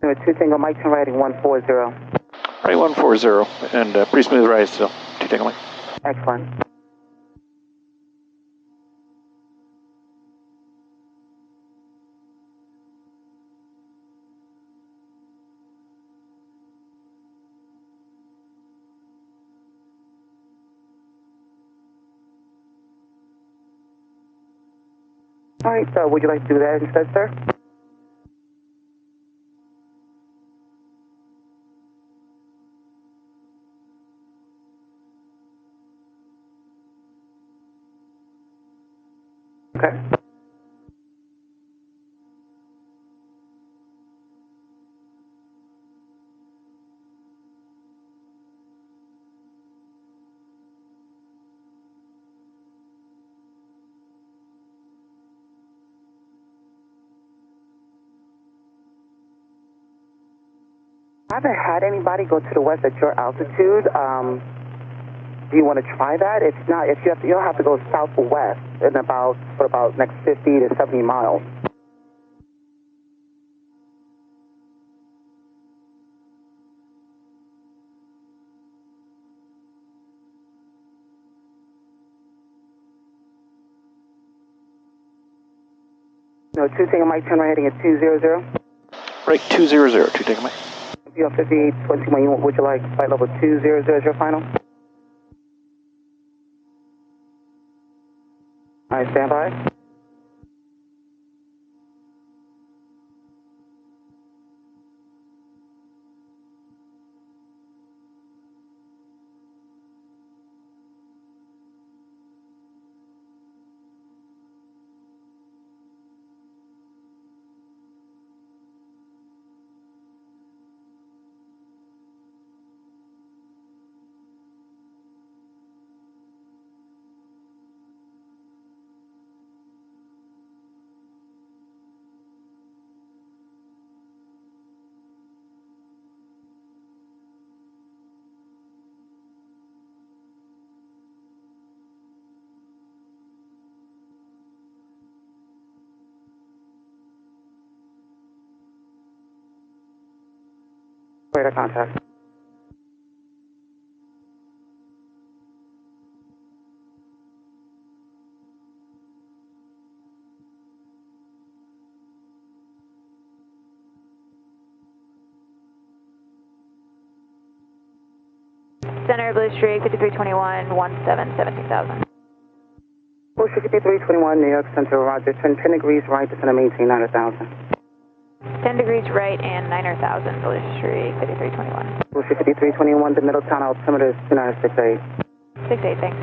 Number 2 Tango Mike 10 riding 140. Right, 140, and pretty smooth ride still. 2 Tango Mike. Excellent. All right, so would you like to do that instead, sir? Okay. I haven't had anybody go to the west at your altitude. Do you want to try that? If not, if you don't have to go southwest in for about next 50 to 70 miles. No, 2 Tango Mike 10 heading at 200. Right, 200, 2 Tango Mike. You know, 5821, would you like flight level 200 as your final? All right, stand by. Radar contact. Center Blue Streak 5321 17 Blue Streak 5321, New York Central, Roger. Turn 10 degrees right, descend and maintain 900,000. 10 degrees right and 900,000, Blue Streak 5321. Blue Streak 5321, the Middletown altimeter is 2968. 68, thanks.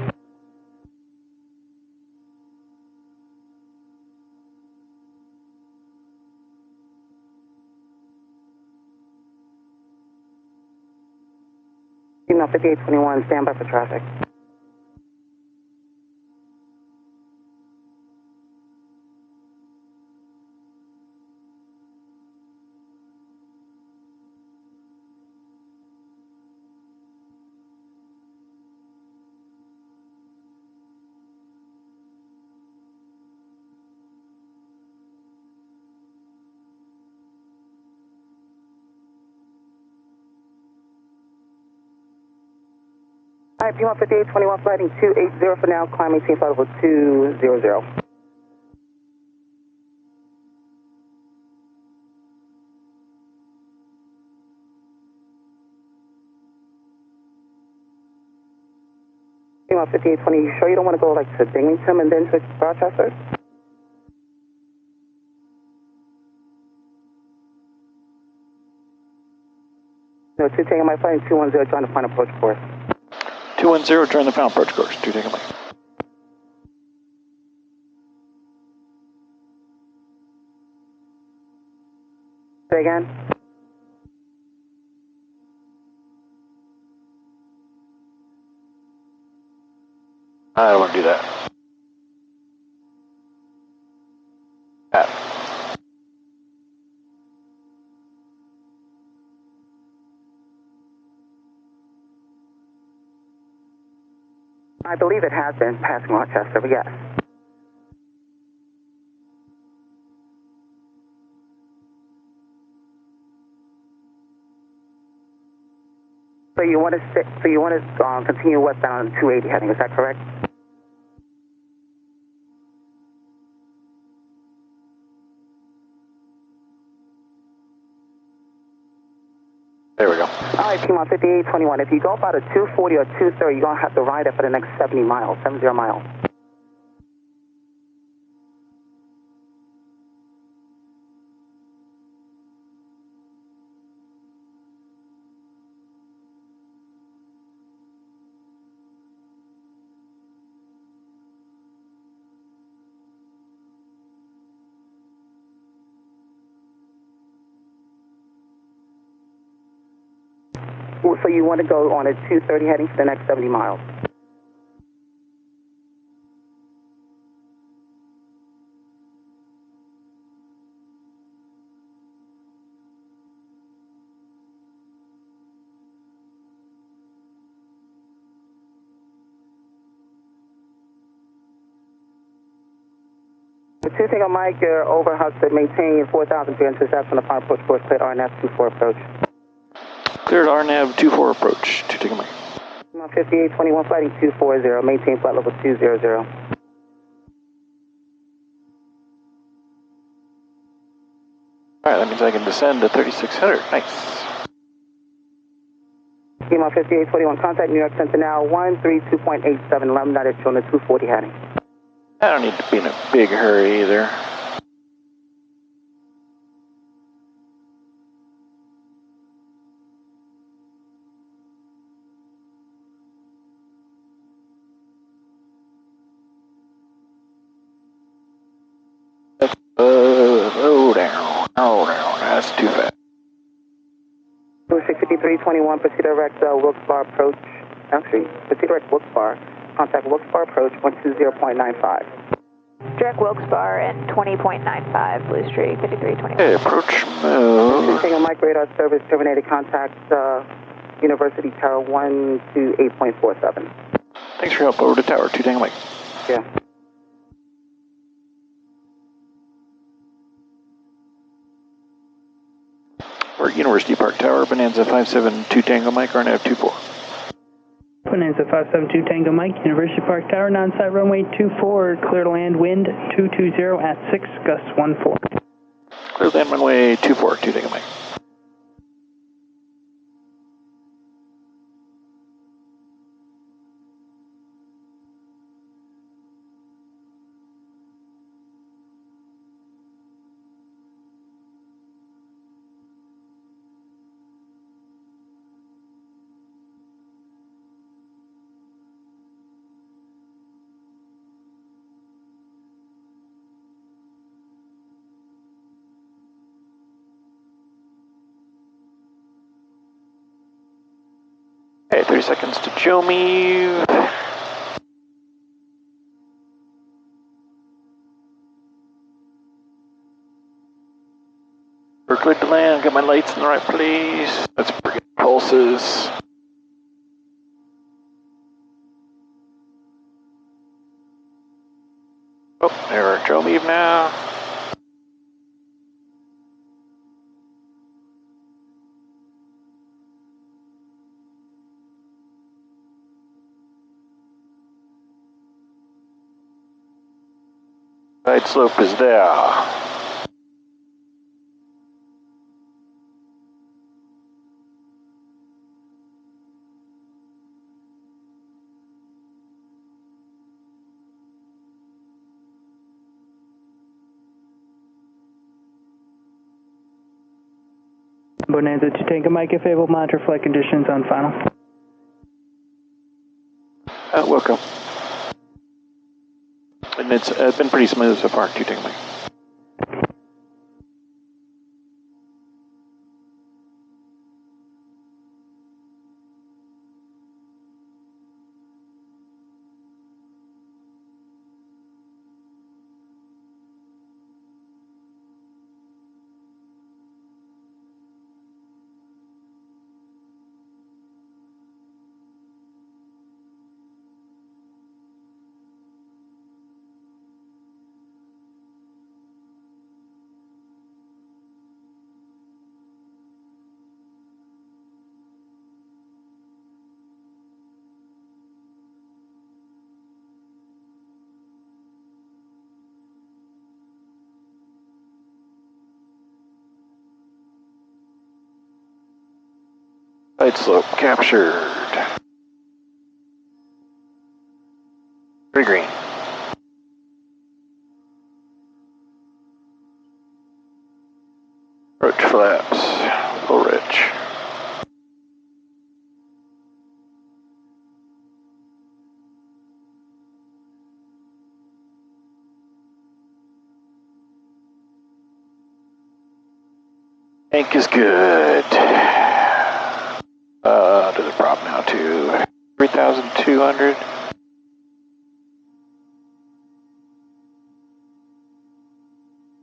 Email 5821, stand by for traffic. All right, P1 5821, flighting 280 for now, climbing team flight level 200. P1 5820, you sure you don't want to go like to Binghamton and then to Rochester? No, 2 Tango Mike flighting 210, trying to find approach course. 210, turn the final approach course, 2 Tango Mike. Say again? I don't want to do that. I believe it has been passing Rochester, but yes. So you want to continue westbound on 280 heading, is that correct? There we go. All right, team on 5821. If you go about a 240 or 230, you're going to have to ride it for the next 70 miles, 70 miles. So you want to go on a 230 heading for the next 70 miles. The 2 Tango Mike, you're over Hudson, maintain 4,000 to intercept on the final approach course, clear RNAV 24 approach. Cleared RNAV 24 approach, 2 Tango Mike. 5821 flighting 240, maintain flight level 200. Alright, that means I can descend to 3600. Nice. Lima 5821, contact New York Center now, 132.87, United showing the 240 heading. I don't need to be in a big hurry either. Oh down, that's too fast. 65321, proceed direct Wilkes-Barre approach, actually, proceed direct Wilkes-Barre, contact Wilkes-Barre approach, 120.95. Direct Wilkes-Barre and 20.95, Blue Streak, 5321. Okay, approach move. Single mic radar service terminated, contact University Tower 128.47. Thanks for your help, over to tower, 2 Tango Mike. Yeah. We're at University Park Tower, Bonanza 572 Tango Mike, RNAV 24. Bonanza 572 Tango Mike, University Park Tower, non-site runway 24, clear to land, wind 220 at 6, gust 14. Clear land runway 24, 2 Tango Mike. Okay, 30 seconds to Jomie. We're good to land, got my lights in the right place. Let's bring pulses. Oh, there are Jomie now. Side slope is there. Bonanza 2 Tango Mike, if able, monitor flight conditions on final. Welcome. And it's been pretty smooth so far, 2 Tango Mike. Side slope captured. 3 green. Approach flaps. Full rich. Tank is good. To the prop now to 3,200.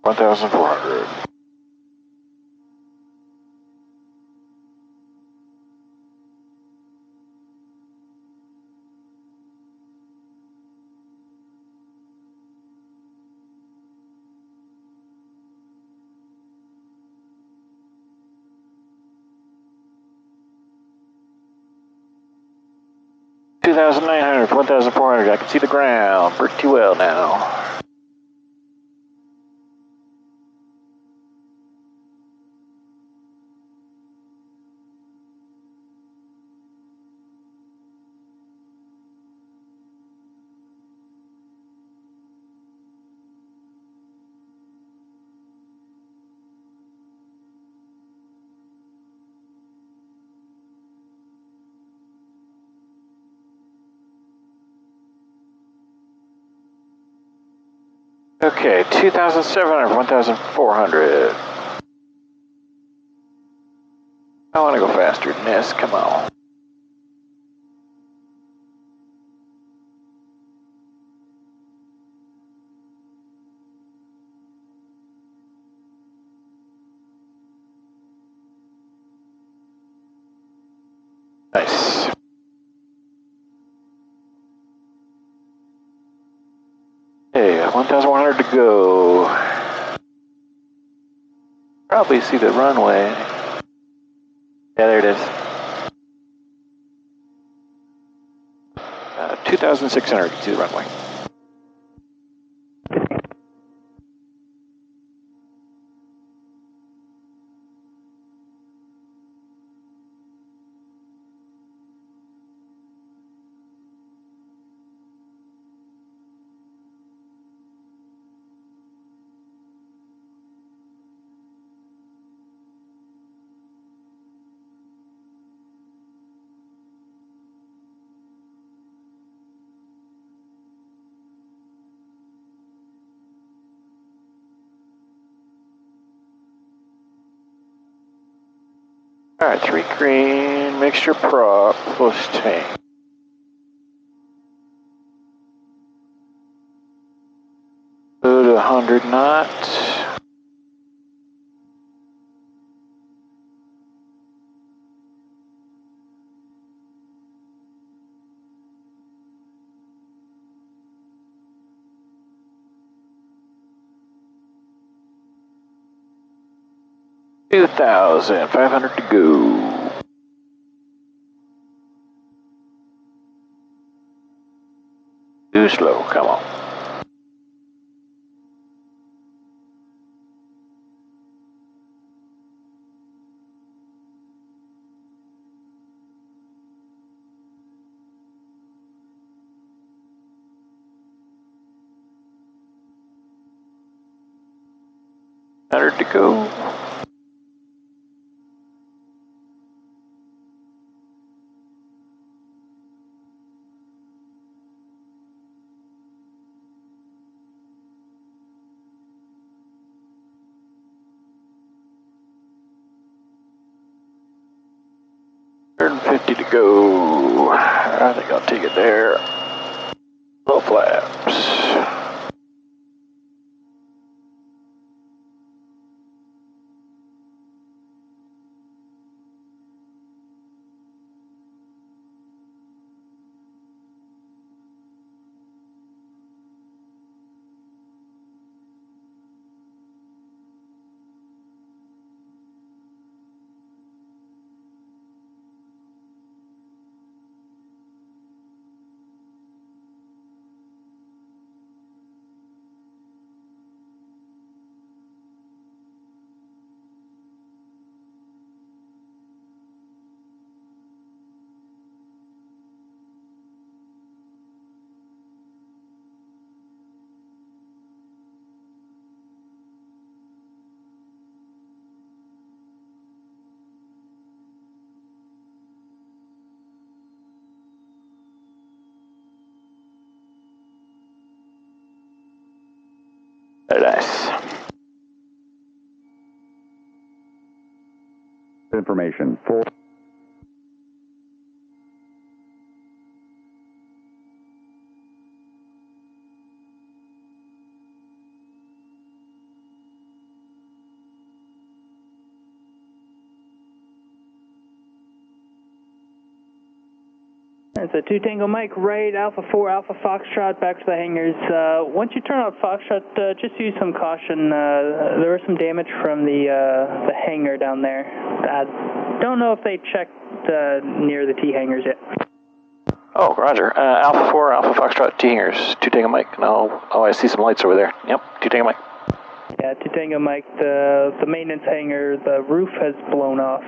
1,400. $2,900, 1,400. I can see the ground pretty well now. Okay, 2,700, 1,400. I want to go faster than this, come on. Nice. Okay, 1,100 to go. Probably see the runway. Yeah, there it is. 2,600 to see the runway. Alright, 3 green, mixture prop, close tank. Go to 100 knots. $2,500 to go. Too slow, come on. $100 to go. $150 to go. I think I'll take it there. Low flaps. Very nice. Information. 4. That's a 2 Tango Mike, right, Alpha 4, Alpha Foxtrot, back to the hangars. Once you turn out Foxtrot, just use some caution. There was some damage from the hangar down there. I don't know if they checked near the T hangars yet. Oh, roger. Alpha 4, Alpha Foxtrot, T hangars, 2 Tango Mike. Oh, I see some lights over there. Yep, 2 Tango Mike. Yeah, 2 Tango Mike, the maintenance hangar, the roof has blown off.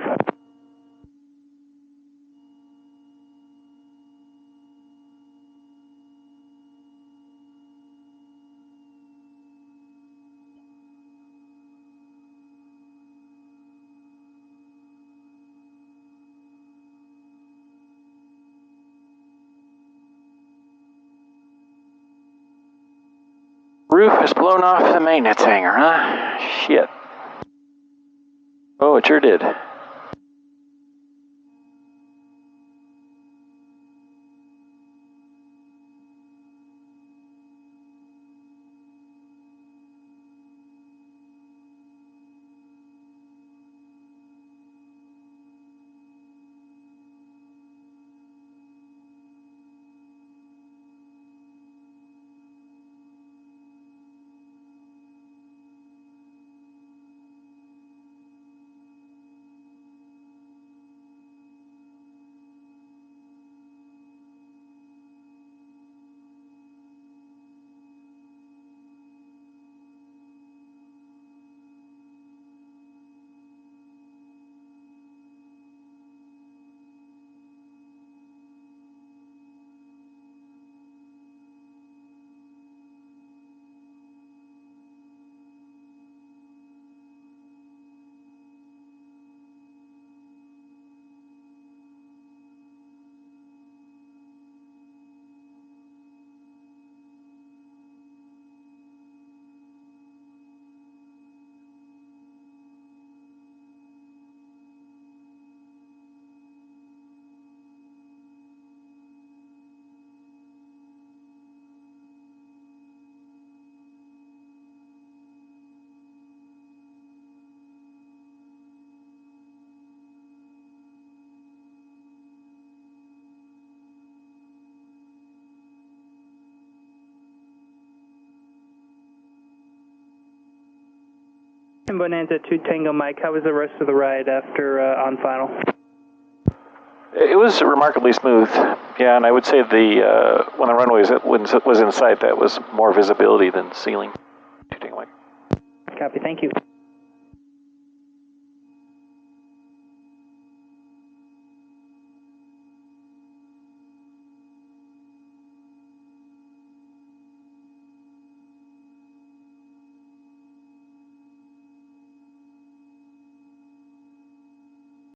Roof has blown off the maintenance hangar, huh? Shit. Oh, it sure did. And Bonanza 2 Tango Mike, how was the rest of the ride after on final? It was remarkably smooth. Yeah, and I would say the when the runway was in sight, that was more visibility than ceiling. 2 Tango Mike. Copy, thank you.